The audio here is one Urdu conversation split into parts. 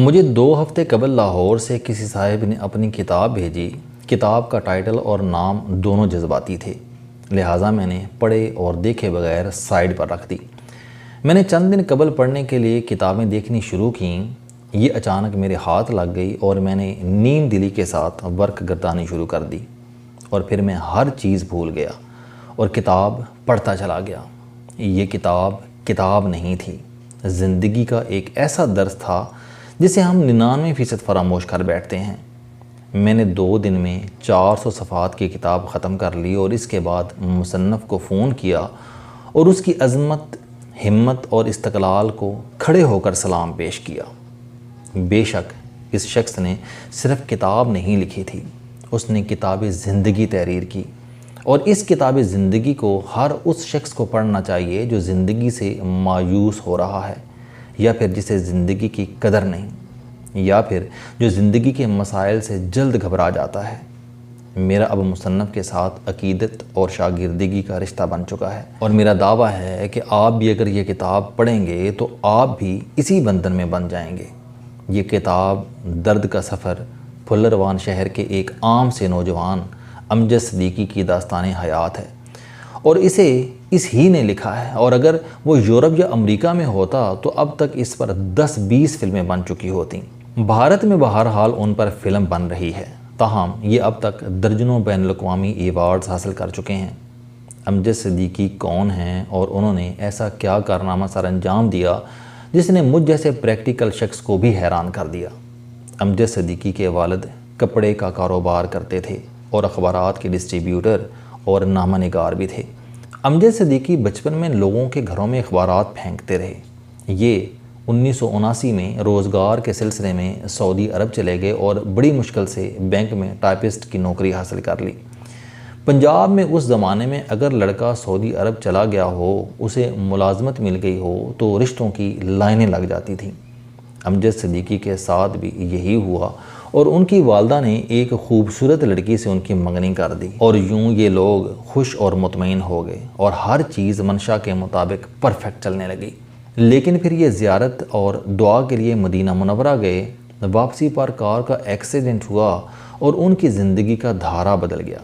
مجھے 2 ہفتے قبل لاہور سے کسی صاحب نے اپنی کتاب بھیجی۔ کتاب کا ٹائٹل اور نام دونوں جذباتی تھے، لہٰذا میں نے پڑھے اور دیکھے بغیر سائیڈ پر رکھ دی۔ میں نے چند دن قبل پڑھنے کے لیے کتابیں دیکھنی شروع کیں، یہ اچانک میرے ہاتھ لگ گئی اور میں نے نیم دلی کے ساتھ ورک گردانی شروع کر دی، اور پھر میں ہر چیز بھول گیا اور کتاب پڑھتا چلا گیا۔ یہ کتاب نہیں تھی، زندگی کا ایک ایسا درس تھا جسے ہم 99% فراموش کر بیٹھتے ہیں۔ میں نے 2 دن میں 400 صفحات کی کتاب ختم کر لی اور اس کے بعد مصنف کو فون کیا اور اس کی عظمت، ہمت اور استقلال کو کھڑے ہو کر سلام پیش کیا۔ بے شک اس شخص نے صرف کتاب نہیں لکھی تھی، اس نے کتاب زندگی تحریر کی، اور اس کتاب زندگی کو ہر اس شخص کو پڑھنا چاہیے جو زندگی سے مایوس ہو رہا ہے، یا پھر جسے زندگی کی قدر نہیں، یا پھر جو زندگی کے مسائل سے جلد گھبرا جاتا ہے۔ میرا اب مصنف کے ساتھ عقیدت اور شاگردگی کا رشتہ بن چکا ہے، اور میرا دعویٰ ہے کہ آپ بھی اگر یہ کتاب پڑھیں گے تو آپ بھی اسی بندھن میں بن جائیں گے۔ یہ کتاب درد کا سفر پھلروان شہر کے ایک عام سے نوجوان امجد صدیقی کی داستان حیات ہے، اور اسے اس ہی نے لکھا ہے، اور اگر وہ یورپ یا امریکہ میں ہوتا تو اب تک اس پر 10-20 فلمیں بن چکی ہوتیں۔ بھارت میں بہرحال ان پر فلم بن رہی ہے، تاہم یہ اب تک درجنوں بین الاقوامی ایوارڈز حاصل کر چکے ہیں۔ امجد صدیقی کون ہیں اور انہوں نے ایسا کیا کارنامہ سر انجام دیا جس نے مجھ جیسے پریکٹیکل شخص کو بھی حیران کر دیا؟ امجد صدیقی کے والد کپڑے کا کاروبار کرتے تھے اور اخبارات کے ڈسٹریبیوٹر اور نامہ نگار بھی تھے۔ امجد صدیقی بچپن میں لوگوں کے گھروں میں اخبارات پھینکتے رہے۔ یہ 1979 میں روزگار کے سلسلے میں سعودی عرب چلے گئے اور بڑی مشکل سے بینک میں ٹائپسٹ کی نوکری حاصل کر لی۔ پنجاب میں اس زمانے میں اگر لڑکا سعودی عرب چلا گیا ہو، اسے ملازمت مل گئی ہو تو رشتوں کی لائنیں لگ جاتی تھیں۔ امجد صدیقی کے ساتھ بھی یہی ہوا، اور ان کی والدہ نے ایک خوبصورت لڑکی سے ان کی منگنی کر دی، اور یوں یہ لوگ خوش اور مطمئن ہو گئے اور ہر چیز منشا کے مطابق پرفیکٹ چلنے لگی۔ لیکن پھر یہ زیارت اور دعا کے لیے مدینہ منورہ گئے۔ واپسی پر کار کا ایکسیڈنٹ ہوا اور ان کی زندگی کا دھارا بدل گیا۔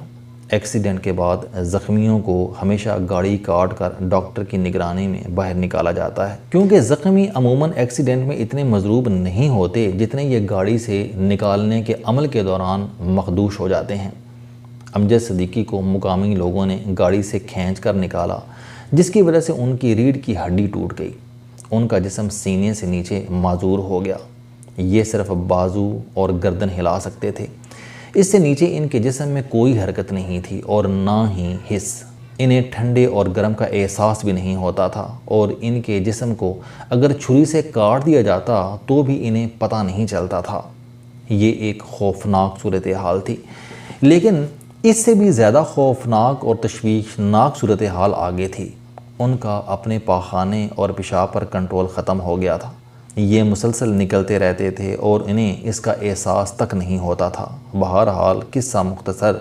ایکسیڈنٹ کے بعد زخمیوں کو ہمیشہ گاڑی کاٹ کر ڈاکٹر کی نگرانی میں باہر نکالا جاتا ہے، کیونکہ زخمی عموماً ایکسیڈنٹ میں اتنے مضروب نہیں ہوتے جتنے یہ گاڑی سے نکالنے کے عمل کے دوران مخدوش ہو جاتے ہیں۔ امجد صدیقی کو مقامی لوگوں نے گاڑی سے کھینچ کر نکالا، جس کی وجہ سے ان کی ریڑھ کی ہڈی ٹوٹ گئی۔ ان کا جسم سینے سے نیچے معذور ہو گیا، یہ صرف بازو اور گردن ہلا سکتے تھے، اس سے نیچے ان کے جسم میں کوئی حرکت نہیں تھی اور نہ ہی حس۔ انہیں ٹھنڈے اور گرم کا احساس بھی نہیں ہوتا تھا، اور ان کے جسم کو اگر چھری سے کاٹ دیا جاتا تو بھی انہیں پتہ نہیں چلتا تھا۔ یہ ایک خوفناک صورتحال تھی، لیکن اس سے بھی زیادہ خوفناک اور تشویشناک صورتحال آگے تھی۔ ان کا اپنے پاخانے اور پیشاب پر کنٹرول ختم ہو گیا تھا۔ یہ مسلسل نکلتے رہتے تھے اور انہیں اس کا احساس تک نہیں ہوتا تھا۔ بہرحال قصہ مختصر،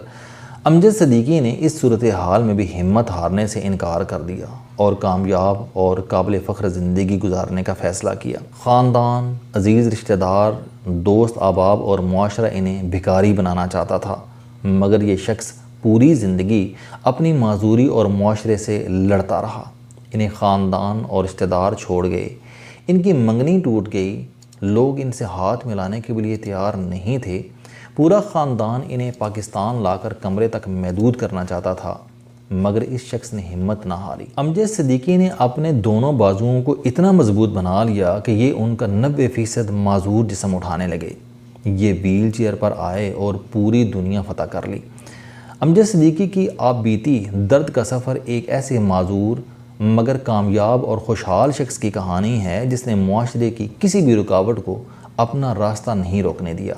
امجد صدیقی نے اس صورتحال میں بھی ہمت ہارنے سے انکار کر دیا اور کامیاب اور قابل فخر زندگی گزارنے کا فیصلہ کیا۔ خاندان، عزیز رشتہ دار، دوست احباب اور معاشرہ انہیں بھکاری بنانا چاہتا تھا، مگر یہ شخص پوری زندگی اپنی معذوری اور معاشرے سے لڑتا رہا۔ انہیں خاندان اور رشتہ دار چھوڑ گئے، ان کی منگنی ٹوٹ گئی، لوگ ان سے ہاتھ ملانے کے لیے تیار نہیں تھے۔ پورا خاندان انہیں پاکستان لا کر کمرے تک محدود کرنا چاہتا تھا، مگر اس شخص نے ہمت نہ ہاری۔ امجد صدیقی نے اپنے دونوں بازوؤں کو اتنا مضبوط بنا لیا کہ یہ ان کا 90% معذور جسم اٹھانے لگے۔ یہ ویل چیئر پر آئے اور پوری دنیا فتح کر لی۔ امجد صدیقی کی آپ بیتی درد کا سفر ایک ایسے معذور مگر کامیاب اور خوشحال شخص کی کہانی ہے جس نے معاشرے کی کسی بھی رکاوٹ کو اپنا راستہ نہیں روکنے دیا۔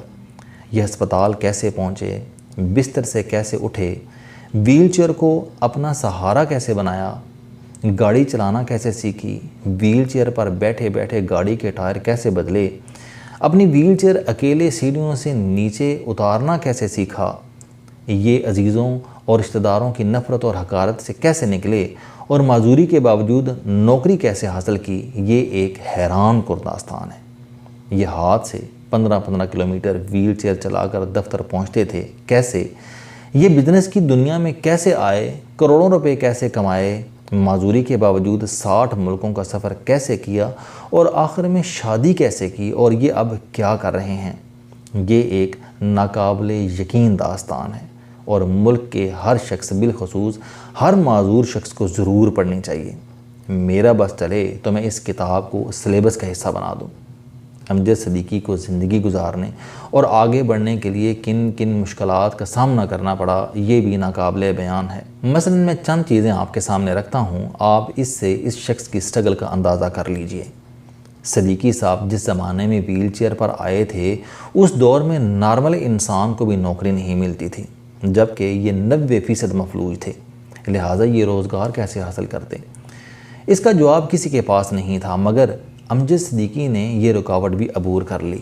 یہ ہسپتال کیسے پہنچے، بستر سے کیسے اٹھے، ویل چیئر کو اپنا سہارا کیسے بنایا، گاڑی چلانا کیسے سیکھی، ویل چیئر پر بیٹھے بیٹھے گاڑی کے ٹائر کیسے بدلے، اپنی ویل چیئر اکیلے سیڑھیوں سے نیچے اتارنا کیسے سیکھا، یہ عزیزوں اور رشتہ داروں کی نفرت اور حقارت سے کیسے نکلے اور معذوری کے باوجود نوکری کیسے حاصل کی، یہ ایک حیران کن داستان ہے۔ یہ ہاتھ سے 15 کلومیٹر ویل چیئر چلا کر دفتر پہنچتے تھے کیسے، یہ بزنس کی دنیا میں کیسے آئے، کروڑوں روپے کیسے کمائے، معذوری کے باوجود 60 ملکوں کا سفر کیسے کیا اور آخر میں شادی کیسے کی، اور یہ اب کیا کر رہے ہیں، یہ ایک ناقابل یقین داستان ہے اور ملک کے ہر شخص بالخصوص ہر معذور شخص کو ضرور پڑھنی چاہیے۔ میرا بس چلے تو میں اس کتاب کو سلیبس کا حصہ بنا دوں۔ امجد صدیقی کو زندگی گزارنے اور آگے بڑھنے کے لیے کن کن مشکلات کا سامنا کرنا پڑا، یہ بھی ناقابل بیان ہے۔ مثلا میں چند چیزیں آپ کے سامنے رکھتا ہوں، آپ اس سے اس شخص کی سٹرگل کا اندازہ کر لیجئے۔ صدیقی صاحب جس زمانے میں ویل چیئر پر آئے تھے، اس دور میں نارمل انسان کو بھی نوکری نہیں ملتی تھی، جبکہ یہ 90% مفلوج تھے، لہٰذا یہ روزگار کیسے حاصل کرتے؟ اس کا جواب کسی کے پاس نہیں تھا، مگر امجد صدیقی نے یہ رکاوٹ بھی عبور کر لی۔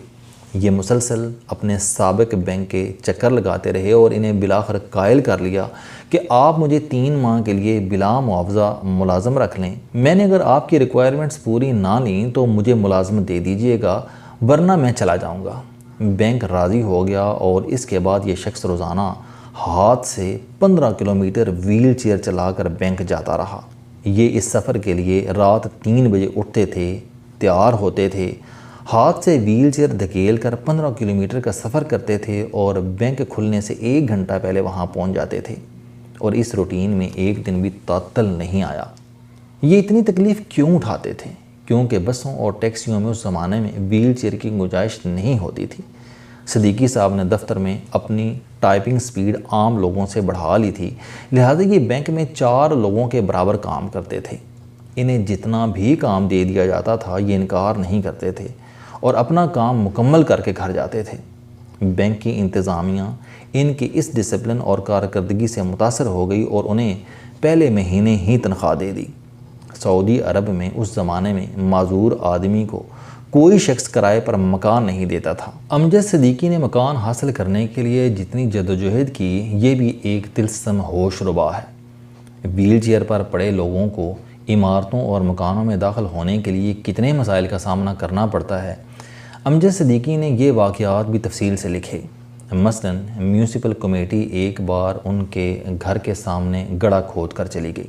یہ مسلسل اپنے سابق بینک کے چکر لگاتے رہے اور انہیں بالآخر قائل کر لیا کہ آپ مجھے 3 ماہ کے لیے بلا معاوضہ ملازم رکھ لیں، میں نے اگر آپ کی ریکوائرمنٹس پوری نہ لیں تو مجھے ملازمت دے دیجئے گا، ورنہ میں چلا جاؤں گا۔ بینک راضی ہو گیا اور اس کے بعد یہ شخص روزانہ ہاتھ سے 15 کلومیٹر ویل چیئر چلا کر بینک جاتا رہا۔ یہ اس سفر کے لیے رات 3 بجے اٹھتے تھے، تیار ہوتے تھے، ہاتھ سے ویل چیئر دھکیل کر 15 کلومیٹر کا سفر کرتے تھے اور بینک کھلنے سے 1 گھنٹہ پہلے وہاں پہنچ جاتے تھے، اور اس روٹین میں ایک دن بھی تعطل نہیں آیا۔ یہ اتنی تکلیف کیوں اٹھاتے تھے؟ کیونکہ بسوں اور ٹیکسیوں میں اس زمانے میں ویل چیئر کی گنجائش نہیں ہوتی تھی۔ صدیقی صاحب نے دفتر میں اپنی ٹائپنگ سپیڈ عام لوگوں سے بڑھا لی تھی، لہٰذا یہ بینک میں 4 لوگوں کے برابر کام کرتے تھے۔ انہیں جتنا بھی کام دے دیا جاتا تھا یہ انکار نہیں کرتے تھے اور اپنا کام مکمل کر کے گھر جاتے تھے۔ بینک کی انتظامیہ ان کی اس ڈسپلن اور کارکردگی سے متاثر ہو گئی اور انہیں پہلے مہینے ہی تنخواہ دے دی۔ سعودی عرب میں اس زمانے میں معذور آدمی کو کوئی شخص کرائے پر مکان نہیں دیتا تھا۔ امجد صدیقی نے مکان حاصل کرنے کے لیے جتنی جدوجہد کی، یہ بھی ایک طلسم ہوش ربا ہے۔ ویل چیئر پر پڑے لوگوں کو عمارتوں اور مکانوں میں داخل ہونے کے لیے کتنے مسائل کا سامنا کرنا پڑتا ہے، امجد صدیقی نے یہ واقعات بھی تفصیل سے لکھے۔ مثلا میونسپل کمیٹی ایک بار ان کے گھر کے سامنے گڑھا کھود کر چلی گئی۔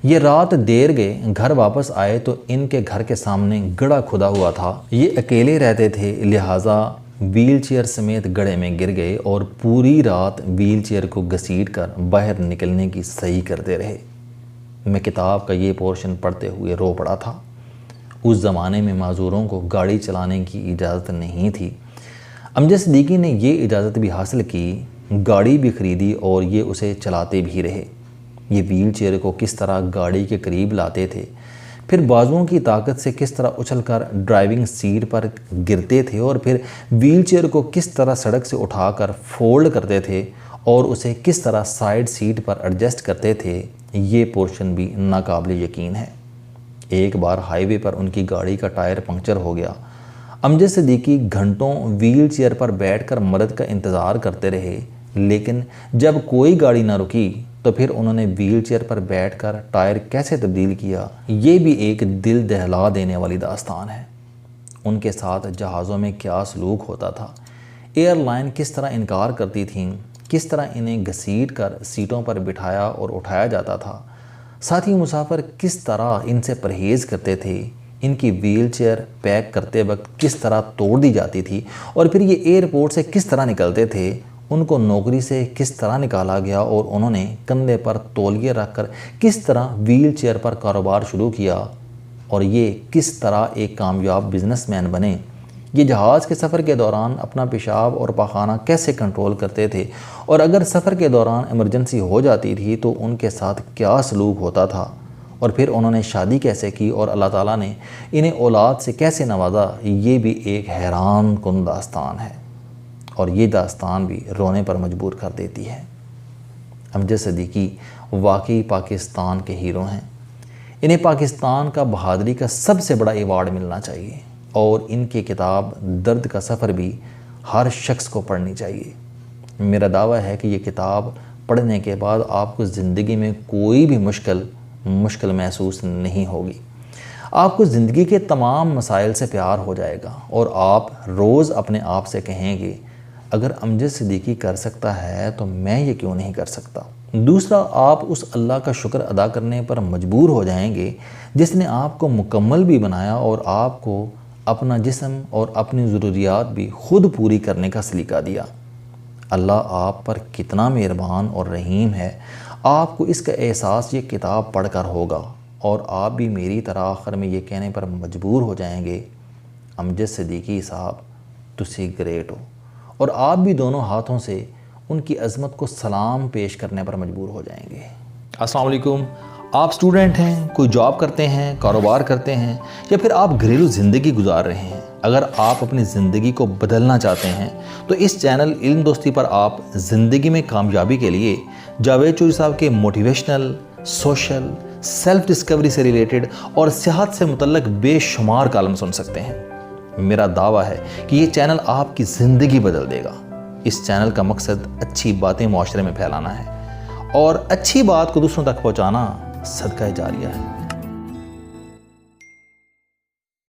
یہ رات دیر گئے، گھر واپس آئے تو ان کے گھر کے سامنے گڑھا کھدا ہوا تھا۔ یہ اکیلے رہتے تھے، لہٰذا ویل چیئر سمیت گڑھے میں گر گئے اور پوری رات ویل چیئر کو گھسیٹ کر باہر نکلنے کی صحیح کرتے رہے۔ میں کتاب کا یہ پورشن پڑھتے ہوئے رو پڑا تھا۔ اس زمانے میں معذوروں کو گاڑی چلانے کی اجازت نہیں تھی۔ امجد صدیقی نے یہ اجازت بھی حاصل کی، گاڑی بھی خریدی اور یہ اسے چلاتے بھی رہے۔ یہ ویل چیئر کو کس طرح گاڑی کے قریب لاتے تھے، پھر بازوؤں کی طاقت سے کس طرح اچھل کر ڈرائیونگ سیٹ پر گرتے تھے اور پھر ویل چیئر کو کس طرح سڑک سے اٹھا کر فولڈ کرتے تھے اور اسے کس طرح سائیڈ سیٹ پر ایڈجسٹ کرتے تھے، یہ پورشن بھی ناقابل یقین ہے۔ ایک بار ہائی وے پر ان کی گاڑی کا ٹائر پنکچر ہو گیا۔ امجد صدیقی گھنٹوں ویل چیئر پر بیٹھ کر مدد کا انتظار کرتے رہے، لیکن جب کوئی گاڑی نہ رکی تو پھر انہوں نے ویل چیئر پر بیٹھ کر ٹائر کیسے تبدیل کیا، یہ بھی ایک دل دہلا دینے والی داستان ہے۔ ان کے ساتھ جہازوں میں کیا سلوک ہوتا تھا، ایئر لائن کس طرح انکار کرتی تھیں، کس طرح انہیں گھسیٹ کر سیٹوں پر بٹھایا اور اٹھایا جاتا تھا، ساتھی مسافر کس طرح ان سے پرہیز کرتے تھے، ان کی ویل چیئر پیک کرتے وقت کس طرح توڑ دی جاتی تھی اور پھر یہ ایئرپورٹ سے کس طرح نکلتے تھے، ان کو نوکری سے کس طرح نکالا گیا اور انہوں نے کندھے پر تولیے رکھ کر کس طرح ویل چیئر پر کاروبار شروع کیا اور یہ کس طرح ایک کامیاب بزنس مین بنے، یہ جہاز کے سفر کے دوران اپنا پیشاب اور پاخانہ کیسے کنٹرول کرتے تھے اور اگر سفر کے دوران ایمرجنسی ہو جاتی تھی تو ان کے ساتھ کیا سلوک ہوتا تھا، اور پھر انہوں نے شادی کیسے کی اور اللہ تعالیٰ نے انہیں اولاد سے کیسے نوازا، یہ بھی ایک حیران کن داستان ہے اور یہ داستان بھی رونے پر مجبور کر دیتی ہے۔ امجد صدیقی واقعی پاکستان کے ہیرو ہیں۔ انہیں پاکستان کا بہادری کا سب سے بڑا ایوارڈ ملنا چاہیے اور ان کی کتاب درد کا سفر بھی ہر شخص کو پڑھنی چاہیے۔ میرا دعویٰ ہے کہ یہ کتاب پڑھنے کے بعد آپ کو زندگی میں کوئی بھی مشکل محسوس نہیں ہوگی۔ آپ کو زندگی کے تمام مسائل سے پیار ہو جائے گا اور آپ روز اپنے آپ سے کہیں گے اگر امجد صدیقی کر سکتا ہے تو میں یہ کیوں نہیں کر سکتا۔ دوسرا، آپ اس اللہ کا شکر ادا کرنے پر مجبور ہو جائیں گے جس نے آپ کو مکمل بھی بنایا اور آپ کو اپنا جسم اور اپنی ضروریات بھی خود پوری کرنے کا سلیقہ دیا۔ اللہ آپ پر کتنا مہربان اور رحیم ہے، آپ کو اس کا احساس یہ کتاب پڑھ کر ہوگا اور آپ بھی میری طرح آخر میں یہ کہنے پر مجبور ہو جائیں گے امجد صدیقی صاحب تسی گریٹ ہو، اور آپ بھی دونوں ہاتھوں سے ان کی عظمت کو سلام پیش کرنے پر مجبور ہو جائیں گے۔ السلام علیکم۔ آپ سٹوڈنٹ ہیں، کوئی جاب کرتے ہیں، کاروبار کرتے ہیں، یا پھر آپ گھریلو زندگی گزار رہے ہیں۔ اگر آپ اپنی زندگی کو بدلنا چاہتے ہیں تو اس چینل علم دوستی پر آپ زندگی میں کامیابی کے لیے جاوید چوہدری صاحب کے موٹیویشنل، سوشل، سیلف ڈسکوری سے ریلیٹڈ اور صحت سے متعلق بے شمار کالم سن سکتے ہیں۔ میرا دعویٰ ہے کہ یہ چینل آپ کی زندگی بدل دے گا۔ اس چینل کا مقصد اچھی باتیں معاشرے میں پھیلانا ہے اور اچھی بات کو دوسروں تک پہنچانا صدقہ جاریہ ہے۔